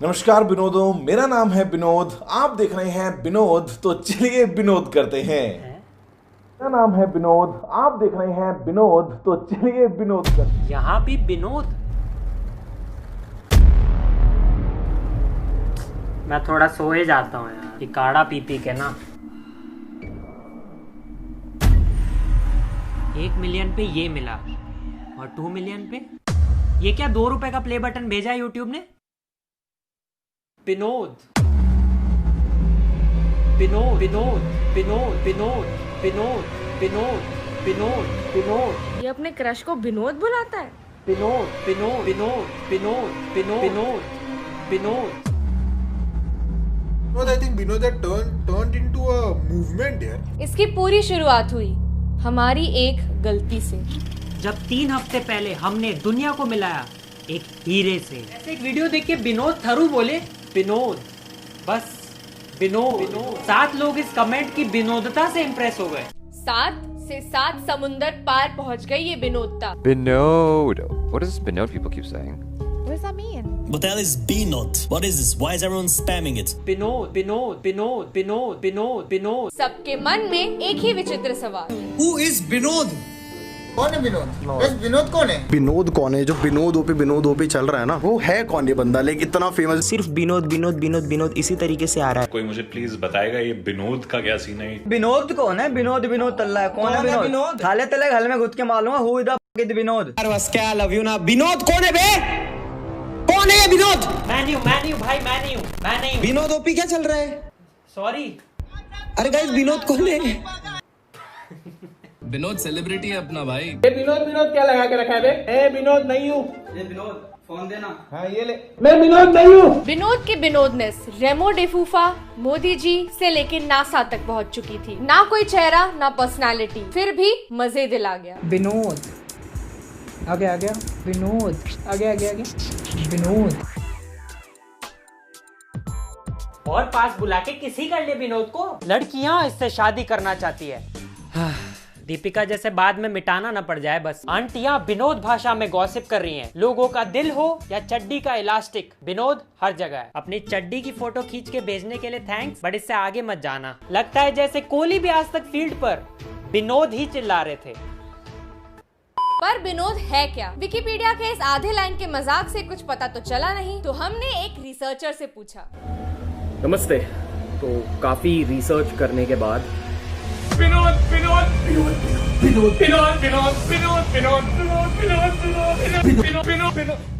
नमस्कार विनोदों, मेरा नाम है विनोद। आप देख रहे हैं विनोद, तो चलिए विनोद करते हैं। मेरा नाम है विनोद, आप देख रहे हैं विनोद, तो चलिए विनोद करते हैं। यहाँ भी विनोद। मैं थोड़ा सोए जाता हूँ यार, ये काढ़ा पी पी के ना। 1 मिलियन पे ये मिला और 2 मिलियन पे ये क्या 2 रुपए का प्ले बटन भेजा है यूट्यूब ने। विनोद विनोद विनोद विनोद विनोद विनोद विनोद विनोद विनोद। ये अपने क्रश को विनोद बुलाता है। Vinod Vinod Vinod Vinod Vinod Vinod Vinod. I think Vinod had turned into a movement here. इसकी पूरी शुरुआत हुई हमारी एक गलती से, जब 3 हफ्ते पहले हमने दुनिया को मिलाया एक हीरे से। ऐसे एक वीडियो देख के विनोद थरू बोले विनोद, बस विनोद। 7 लोग इस कमेंट की विनोदता से इम्प्रेस हो गए। 7 से 7 समुंदर पार पहुंच गई ये विनोदता। Binod. What does Binod people keep saying? What does that mean? What the hell is B-Note? What is this? Why is everyone spamming it? Vinod Vinod Vinod Vinod Vinod Vinod. सबके मन में एक ही विचित्र सवाल, Who is Vinod? कौन है विनोद? बस विनोद कौन है? विनोद कौन है? जो विनोद ओपी चल रहा है ना, वो है कौन ये बंदा? लेकिन इतना फेमस सिर्फ विनोद विनोद विनोद विनोद इसी तरीके से आ रहा है। कोई मुझे प्लीज बताएगा ये विनोद का क्या सीन है? विनोद कौन है? विनोद विनोद तल्ला है। कौन है विनोद? खाले तले घर में घुस के मालूम है हु इज द विनोद। बस क्या लव यू ना। विनोद कौन है बे? कौन है ये विनोद? मैं नहीं हूँ। विनोद ओपी क्या चल रहा है? सॉरी। अरे गाइस विनोद कौन है? विनोद सेलिब्रिटी है अपना भाई। विनोद क्या लगा के रखा है बे? ए विनोद नहीं हूँ। ये विनोद फोन देना। हाँ ये ले। मैं विनोद नहीं हूँ। विनोद की विनोदनेस रेमो डिफूफा, मोदी जी से लेकर नासा तक पहुंच चुकी थी। ना कोई चेहरा ना पर्सनालिटी, फिर भी मजे दिला गया। विनोद आ गया विनोद आ गया विनोद। और पास बुला के किसी कर ले विनोद को। लड़कियां इससे शादी करना चाहती है। दीपिका जैसे बाद में मिटाना न पड़ जाए बस। आंटियां विनोद भाषा में गॉसिप कर रही हैं। लोगों का दिल हो या चड्डी का इलास्टिक, विनोद हर जगह है। अपनी चड्डी की फोटो खींच के भेजने के लिए थैंक्स, बट इससे आगे मत जाना। लगता है जैसे कोहली भी आज तक फील्ड पर विनोद ही चिल्ला रहे थे। पर विनोद है क्या? विकिपीडिया के इस आधे लाइन के मजाक से कुछ पता तो चला नहीं, तो हमने एक रिसर्चर से पूछा। नमस्ते। तो काफी रिसर्च करने के बाद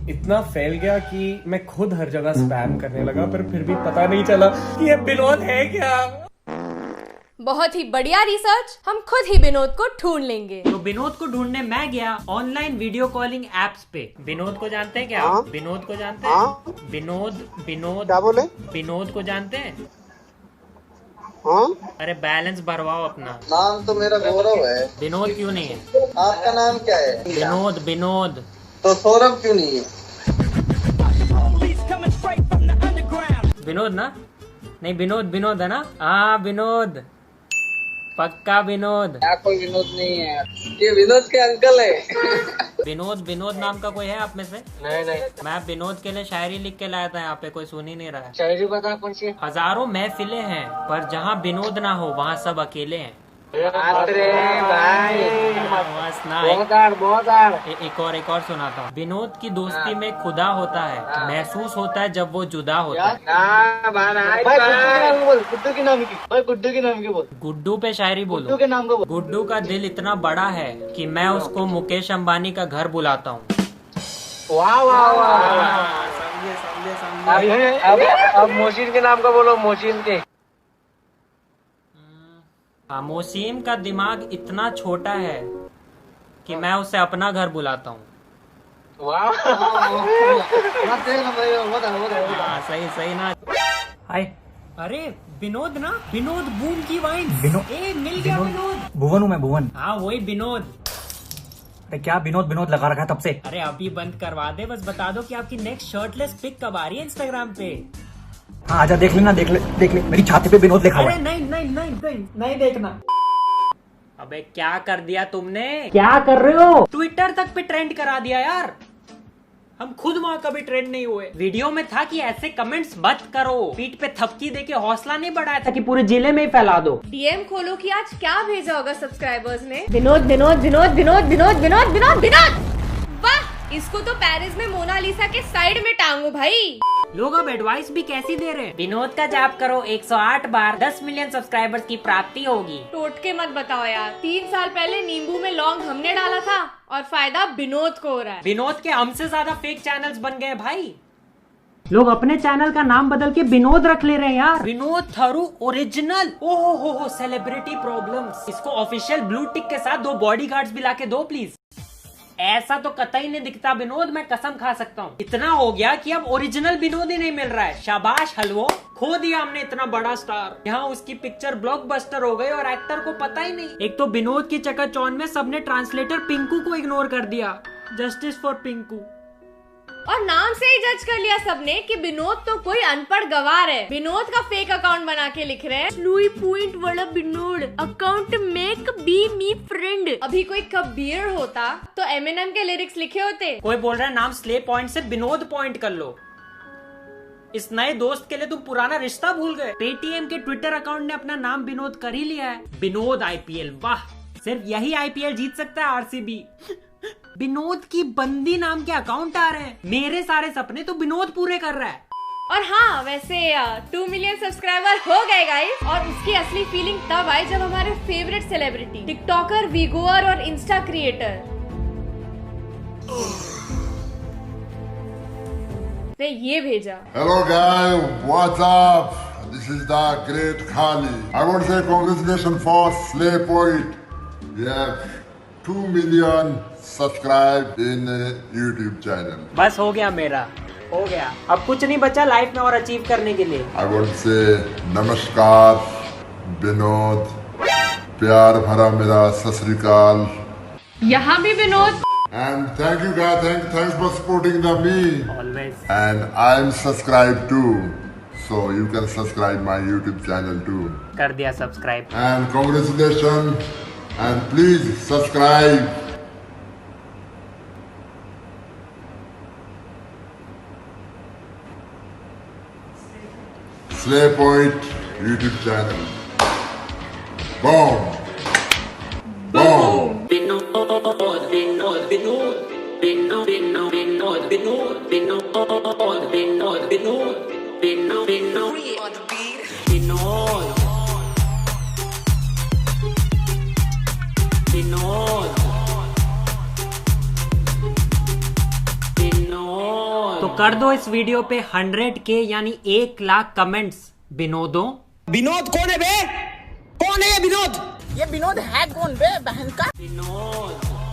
इतना फैल गया कि मैं खुद हर जगह स्पैम करने लगा, पर फिर भी पता नहीं चला कि ये विनोद है क्या। बहुत ही बढ़िया रिसर्च, हम खुद ही विनोद को ढूंढ लेंगे। तो विनोद को ढूंढने मैं गया ऑनलाइन वीडियो कॉलिंग एप्स पे। विनोद को जानते हैं क्या? विनोद को जानते हैं? विनोद क्या बोले? विनोद को जानते हैं? हाँ? अरे बैलेंस भरवाओ अपना। नाम तो मेरा गौरव है। विनोद क्यों नहीं है? आपका नाम क्या है? विनोद। तो सौरभ क्यों नहीं है? विनोद ना? नहीं विनोद है ना? हाँ विनोद, पक्का विनोद। यहाँ कोई विनोद नहीं है, ये विनोद के अंकल है। विनोद नाम का कोई है आप में से? नहीं। मैं विनोद के लिए शायरी लिख के लाया था, यहाँ पे कोई सुन ही नहीं रहा है। शायरी बता कौन सी? हजारों महफिलें हैं पर जहाँ विनोद ना हो वहाँ सब अकेले हैं। अरे भाई बस ना, एक और सुनाता हूँ। विनोद की दोस्ती में खुदा होता है, महसूस होता है जब वो जुदा होता है। गुड्डू के नाम की बोल। गुड्डू पे शायरी बोलो। गुड्डू के नाम को बोल। गुड्डू का दिल इतना बड़ा है कि मैं उसको मुकेश अंबानी का घर बुलाता हूँ। वाह। अब मोहसिन के नाम का बोलो। मोहसिन के। मोसीम का दिमाग इतना छोटा है कि मैं उसे अपना घर बुलाता हूँ। सही ना। अरे विनोद ना? विनोद बूम की वाइन। मिल गया विनोद। भुवन हूँ मैं, भुवन। हाँ वही विनोद। अरे क्या विनोद लगा रखा है तब से। अरे अभी बंद करवा दे, बस बता दो कि आपकी नेक्स्ट शर्टलेस पिक कब आ रही है इंस्टाग्राम पे। हाँ आजा, देख लेना, देख ले मेरी छाती पे विनोद लिखा हुआ है। नहीं देखना। अबे क्या कर दिया तुमने? क्या कर रहे हो? ट्विटर तक पे ट्रेंड करा दिया यार। हम खुद वहाँ कभी ट्रेंड नहीं हुए। वीडियो में था कि ऐसे कमेंट्स मत करो, पीठ पे थपकी देके हौसला नहीं बढ़ाया था कि पूरे जिले में ही फैला दो। डीएम खोलो कि आज क्या भेजा होगा सब्सक्राइबर्स ने। विनोद विनोद विनोद विनोद विनोद विनोद विनोद विनोद, वाह, इसको तो पेरिस में मोनालिसा के साइड में टांगो भाई। लोग अब एडवाइस भी कैसी दे रहे हैं। विनोद का जाप करो 108 बार, 10 मिलियन सब्सक्राइबर्स की प्राप्ति होगी। टोटके मत बताओ यार, 3 साल पहले नींबू में लौंग हमने डाला था और फायदा विनोद को हो रहा है। विनोद के हमसे ज्यादा फेक चैनल्स बन गए भाई। लोग अपने चैनल का नाम बदल के विनोद रख ले रहे हैं यार। विनोद थारू ओरिजिनल। ओहो हो सेलिब्रिटी प्रॉब्लम्स। इसको ऑफिशियल ब्लू टिक के साथ 2 बॉडीगार्ड्स भी लाके दो प्लीज। ऐसा तो कतई नहीं दिखता विनोद, मैं कसम खा सकता हूँ। इतना हो गया कि अब ओरिजिनल विनोद ही नहीं मिल रहा है। शाबाश हलवो, खो दिया हमने इतना बड़ा स्टार। यहाँ उसकी पिक्चर ब्लॉकबस्टर हो गई और एक्टर को पता ही नहीं। एक तो विनोद की चकाचौंध में सबने ट्रांसलेटर पिंकू को इग्नोर कर दिया। Justice for Pinku. और नाम से ही जज कर लिया सबने कि विनोद तो कोई अनपढ़ गवार है। विनोद का फेक अकाउंट बना के लिख रहे हैं लुई पॉइंट वाला Vinod account make be me friend. अभी कोई कबीर होता तो एमिनेम के लिरिक्स लिखे होते। कोई बोल रहा है नाम स्ले पॉइंट से विनोद पॉइंट कर लो। इस नए दोस्त के लिए तुम पुराना रिश्ता भूल गए। पेटीएम के ट्विटर अकाउंट ने अपना नाम विनोद कर ही लिया है। विनोद आईपीएल, वाह, सिर्फ यही आईपीएल जीत सकता है आरसीबी। विनोद की बंदी नाम के अकाउंट आ रहे हैं। मेरे सारे सपने तो विनोद पूरे कर रहा है। और हाँ, वैसे 2 मिलियन सब्सक्राइबर हो गए गाइस। और उसकी असली फीलिंग तब आई जब हमारे फेवरेट सेलिब्रिटी टिकटॉकर, वीगोअर और इंस्टा क्रिएटर ने ये भेजा। Hello guys, what's up? This is the great Khali. I want to say congratulations for Slay Point. We have 2 million subscribed in YouTube channel. बस हो गया मेरा, हो गया। अब कुछ नहीं बचा लाइफ में और अचीव करने के लिए। I want to say नमस्कार विनोद, प्यार भरा मेरा सत श्री अकाल। यहाँ भी Vinod. And thank you guys, thanks for supporting me. Always. And I'm subscribed too, so you can subscribe my YouTube channel too. कर दिया subscribe. And congratulations, and please subscribe. Slay Point YouTube channel. Boom. Boom. तो कर दो इस video पे 100K यानी 1 lakh comments. विनोदों, Vinod कौन है बे? कौन है ये विनोद? ये विनोद है कौन बे बहन का? विनोद।